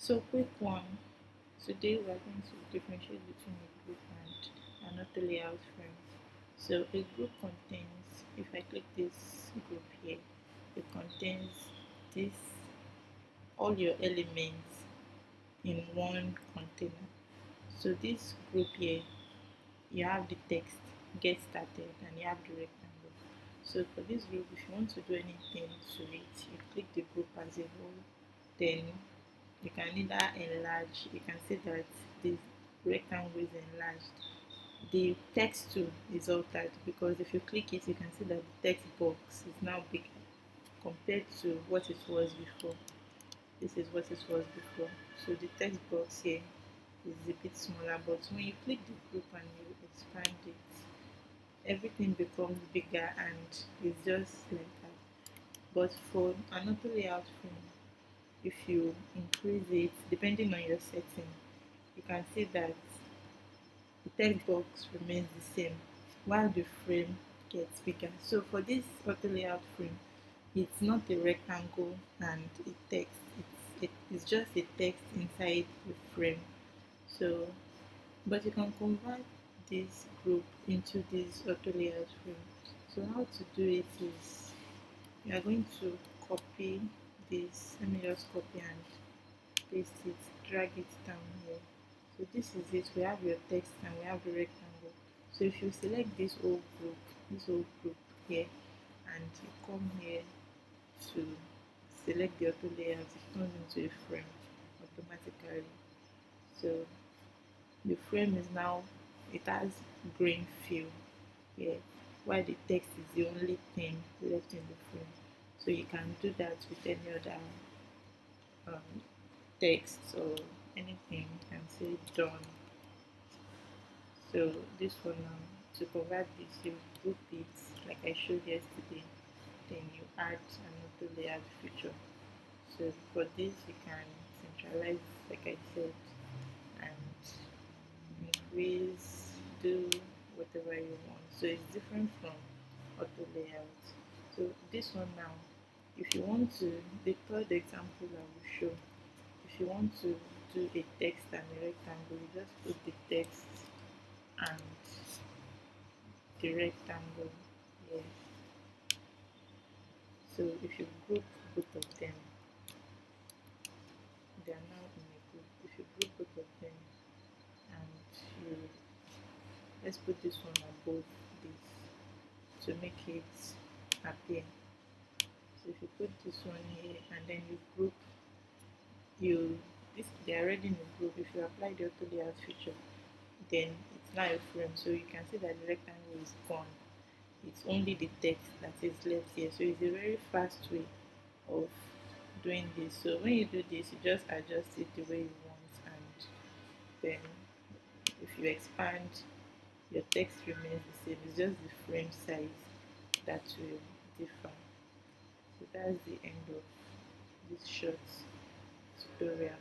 So quick one. Today we are going to differentiate between a group and an auto layout frame. So a group contains, if I click this group here, it contains this all your elements in one container. So this group here, you have the text get started and you have the rectangle. So for this group, if you want to do anything to it, you click the group as a whole, then you can either enlarge, you can see that the rectangle is enlarged. The text too is altered because if you click it, you can see that the text box is now bigger compared to what it was before. This is what it was before. So the text box here is a bit smaller, but when you click the group and you expand it, everything becomes bigger and it's just like that. But for an auto layout frame, if you increase it depending on your setting, you can see that the text box remains the same while the frame gets bigger. So for this auto layout frame, it's not a rectangle and a text, it's just a text inside the frame. So but you can convert this group into this auto layout frame. So how to do it is you are going to copy this. Let me just copy and paste it, drag it down here. So this is it. We have your text and we have the rectangle. So if you select this whole group here, and you come here to select the auto layout, it turns into a frame automatically. So the frame is now, it has green fill here, while the text is the only thing left in the frame. So you can do that with any other text or anything. You can say done. So this one now, to convert this, you group it like I showed yesterday, then you add an auto layout feature. So for this you can centralize like I said and increase, do whatever you want. So it's different from auto layout. So this one now, if you want to, the third example I will show, if you want to do a text and a rectangle, you just put the text and the rectangle here. So if you group both of them, they are now in a group. If you group both of them and you, let's put this one above this to make it appear. So if you put this one here and then you group, you this they are already in a group. If you apply the auto layout feature, then it's now a frame. So you can see that the rectangle is gone. It's only the text that is left here. So it's a very fast way of doing this. So when you do this, you just adjust it the way you want, and then if you expand, your text remains the same. It's just the frame size that will differ. So that's the end of this short tutorial.